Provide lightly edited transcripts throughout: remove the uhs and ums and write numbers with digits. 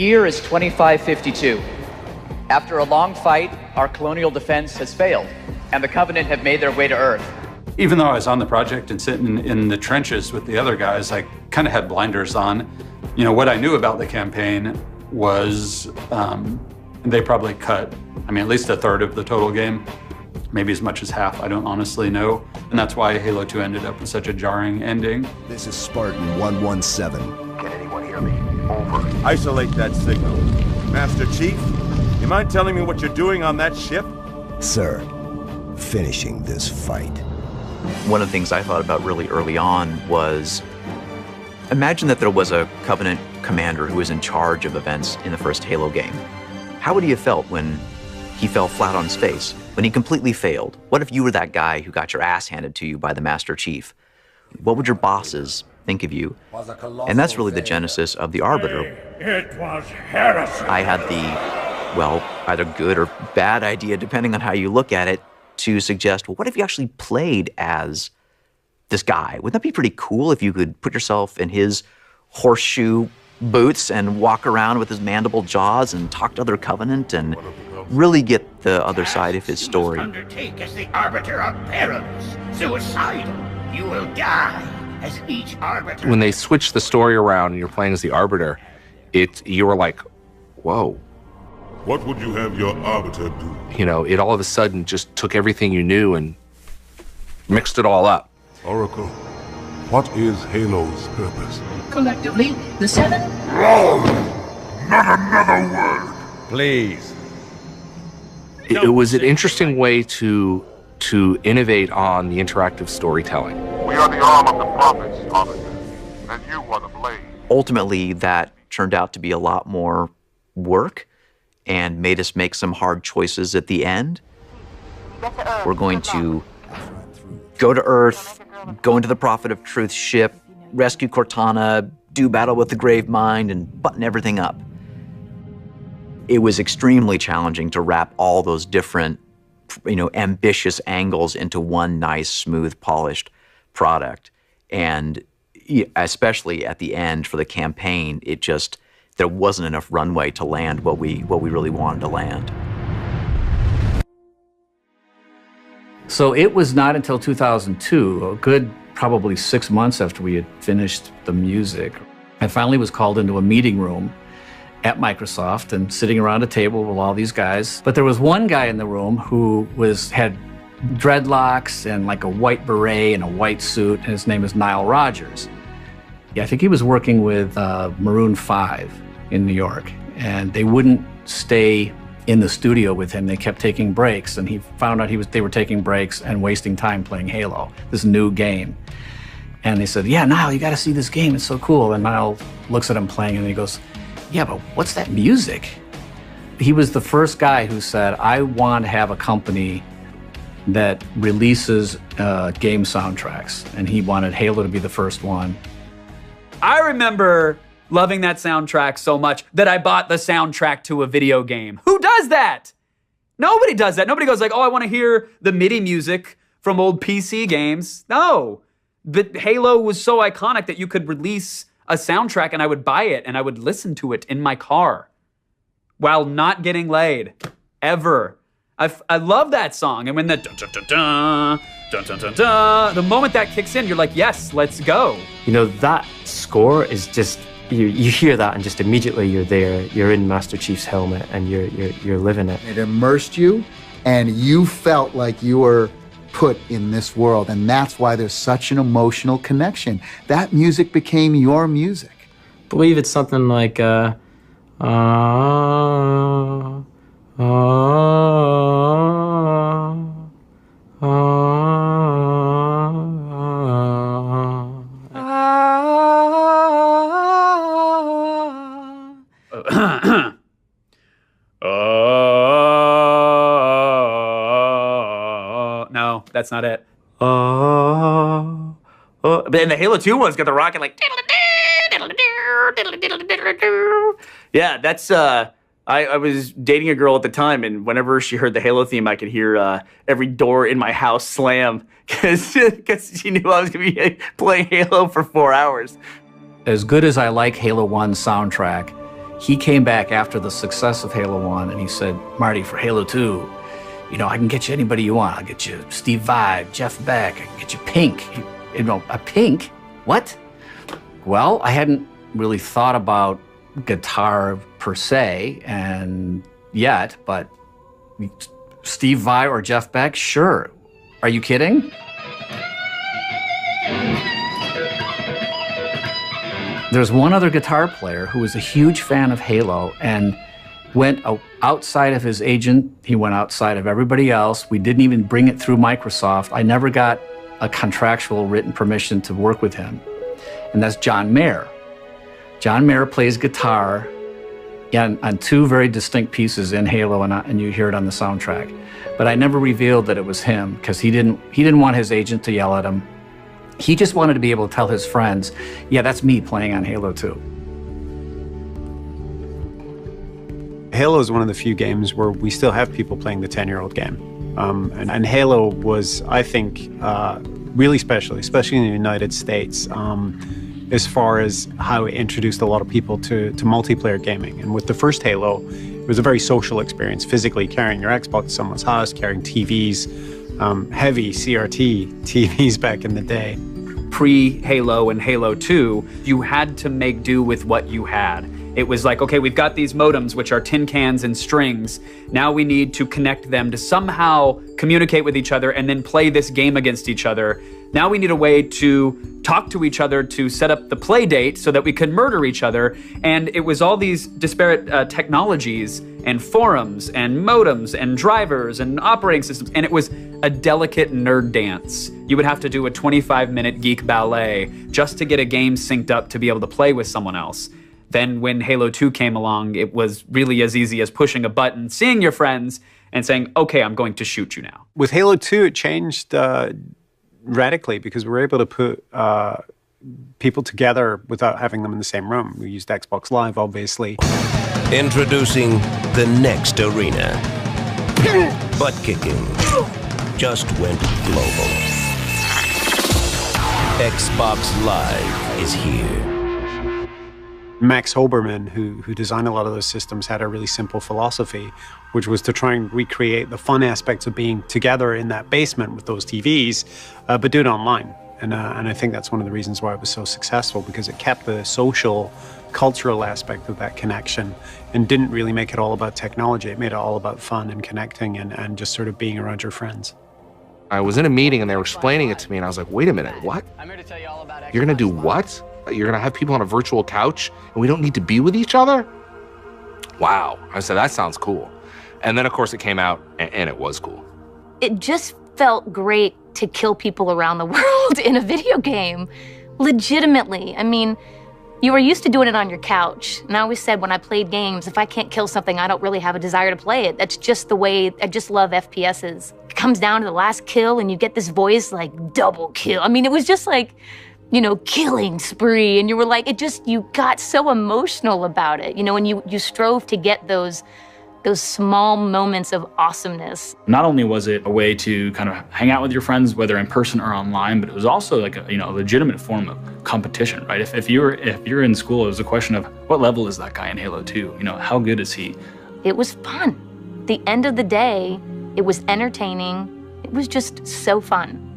year is 2552. After a long fight, our colonial defense has failed, and the Covenant have made their way to Earth. Even though I was on the project and sitting in the trenches with the other guys, I kind of had blinders on. You know, what I knew about the campaign was they probably cut, at least a third of the total game, maybe as much as half, I don't honestly know. And that's why Halo 2 ended up with such a jarring ending. This is Spartan 117. Can anyone hear me? Over. Isolate that signal. Master Chief, you mind telling me what you're doing on that ship? Sir, finishing this fight. One of the things I thought about really early on was, imagine that there was a Covenant commander who was in charge of events in the first Halo game. How would he have felt when he fell flat on his face, when he completely failed? What if you were that guy who got your ass handed to you by the Master Chief? What would your bosses think of you? And that's really the genesis of the Arbiter. It was heresy. I had the, well, either good or bad idea, depending on how you look at it, to suggest, well, what if you actually played as this guy? Wouldn't that be pretty cool if you could put yourself in his horseshoe boots and walk around with his mandible jaws and talk to other Covenant and really get the other side of his story? Undertake as the Arbiter of perilous, suicidal. You will die as each Arbiter. When they switched the story around and you're playing as the Arbiter, you were like, whoa. What would you have your Arbiter do? You know, it all of a sudden just took everything you knew and mixed it all up. Oracle, what is Halo's purpose? Collectively, the Seven. Wrong! Not another word! Please. It was an interesting way to innovate on the interactive storytelling. We are the arm of the prophets, Arbiter, and you are the blade. Ultimately, that turned out to be a lot more work and made us make some hard choices at the end. We're going to go to Earth, go into the Prophet of Truth ship, rescue Cortana, do battle with the Gravemind, and button everything up. It was extremely challenging to wrap all those different, ambitious angles into one nice, smooth, polished product. And especially at the end for the campaign, there wasn't enough runway to land what we really wanted to land. So it was not until 2002, a good probably 6 months after we had finished the music, I finally was called into a meeting room at Microsoft and sitting around a table with all these guys. But there was one guy in the room who had dreadlocks and like a white beret and a white suit, and his name is Nile Rodgers. I think he was working with Maroon 5 in New York, and they wouldn't stay in the studio with him. They kept taking breaks, and he found out they were taking breaks and wasting time playing Halo, this new game. And they said, yeah, Niall, you got to see this game. It's so cool. And Niall looks at him playing, and he goes, yeah, but what's that music? He was the first guy who said, I want to have a company that releases game soundtracks, and he wanted Halo to be the first one. I remember loving that soundtrack so much that I bought the soundtrack to a video game. Who does that? Nobody does that. Nobody goes like, oh, I want to hear the MIDI music from old PC games. No. But Halo was so iconic that you could release a soundtrack and I would buy it and I would listen to it in my car while not getting laid, ever. I love that song. And when the dun-dun-dun-dun, dun-dun-dun-dun, the moment that kicks in, you're like, yes, let's go. That score is just, you hear that and just immediately you're there. You're in Master Chief's helmet and you're living it. It immersed you and you felt like you were put in this world, and that's why there's such an emotional connection. That music became your music. I believe it's something like No, that's not it. But then the Halo 2 one's got the rocket like. Yeah, that's. I was dating a girl at the time, and whenever she heard the Halo theme, I could hear every door in my house slam because she knew I was going to be playing Halo for 4 hours. As good as I like Halo 1's soundtrack, He came back after the success of Halo 1 and he said, Marty, for Halo 2, you know, I can get you anybody you want. I'll get you Steve Vai, Jeff Beck, I can get you Pink. You know, a Pink? What? Well, I hadn't really thought about guitar per se and yet, but Steve Vai or Jeff Beck, sure. Are you kidding? There's one other guitar player who was a huge fan of Halo and went outside of his agent. He went outside of everybody else. We didn't even bring it through Microsoft. I never got a contractual written permission to work with him. And that's John Mayer. John Mayer plays guitar on two very distinct pieces in Halo, and you hear it on the soundtrack. But I never revealed that it was him because he didn't want his agent to yell at him. He just wanted to be able to tell his friends, yeah, that's me playing on Halo 2. Halo is one of the few games where we still have people playing the 10-year-old game. And Halo was, I think, really special, especially in the United States, as far as how it introduced a lot of people to multiplayer gaming. And with the first Halo, it was a very social experience, physically carrying your Xbox to someone's house, carrying TVs, heavy CRT TVs back in the day. Pre-Halo and Halo 2, you had to make do with what you had. It was like, okay, we've got these modems, which are tin cans and strings. Now we need to connect them to somehow communicate with each other and then play this game against each other. Now we need a way to talk to each other to set up the play date so that we can murder each other. And it was all these disparate technologies and forums and modems and drivers and operating systems. And it was a delicate nerd dance. You would have to do a 25-minute geek ballet just to get a game synced up to be able to play with someone else. Then when Halo 2 came along, it was really as easy as pushing a button, seeing your friends, and saying, okay, I'm going to shoot you now. With Halo 2, it changed radically because we were able to put people together without having them in the same room. We used Xbox Live, obviously. Introducing the next arena. Butt kicking just went global. Xbox Live is here. Max Hoberman, who designed a lot of those systems, had a really simple philosophy, which was to try and recreate the fun aspects of being together in that basement with those TVs, but do it online. And I think that's one of the reasons why it was so successful, because it kept the social, cultural aspect of that connection and didn't really make it all about technology. It made it all about fun and connecting and just sort of being around your friends. I was in a meeting and they were explaining it to me and I was like, wait a minute, what? You're gonna do what? You're gonna have people on a virtual couch and we don't need to be with each other? Wow. I said, that sounds cool. And then of course it came out and it was cool. It just felt great to kill people around the world in a video game. Legitimately. I mean, you were used to doing it on your couch. And I always said when I played games, if I can't kill something, I don't really have a desire to play it. That's just the way, I just love FPSs. It comes down to the last kill and you get this voice like double kill. I mean, it was just like, you know, killing spree. And you were like, you got so emotional about it, you know, and you strove to get those small moments of awesomeness. Not only was it a way to kind of hang out with your friends, whether in person or online, but it was also like a legitimate form of competition, right? If you're in school, it was a question of what level is that guy in Halo 2? You know, how good is he? It was fun. At the end of the day, it was entertaining. It was just so fun.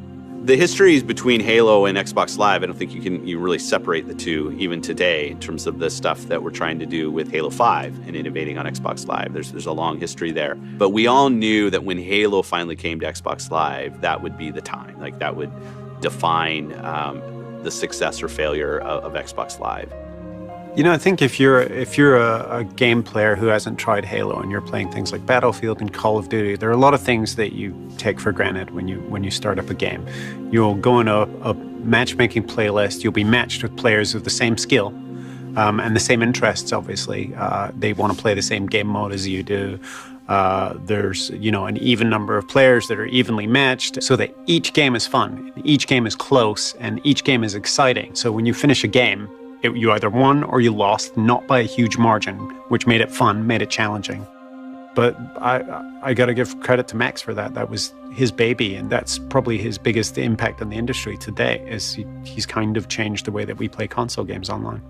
The histories between Halo and Xbox Live, I don't think you really separate the two even today in terms of the stuff that we're trying to do with Halo 5 and innovating on Xbox Live. There's a long history there. But we all knew that when Halo finally came to Xbox Live, that would be the time. Like that would define the success or failure of Xbox Live. You know, I think if you're a game player who hasn't tried Halo and you're playing things like Battlefield and Call of Duty, there are a lot of things that you take for granted when you start up a game. You'll go in a matchmaking playlist, you'll be matched with players with the same skill and the same interests, obviously. They want to play the same game mode as you do. There's, an even number of players that are evenly matched so that each game is fun, each game is close, and each game is exciting. So when you finish a game, you either won or you lost, not by a huge margin, which made it fun, made it challenging. But I got to give credit to Max for that. That was his baby, and that's probably his biggest impact on the industry today, is he's kind of changed the way that we play console games online.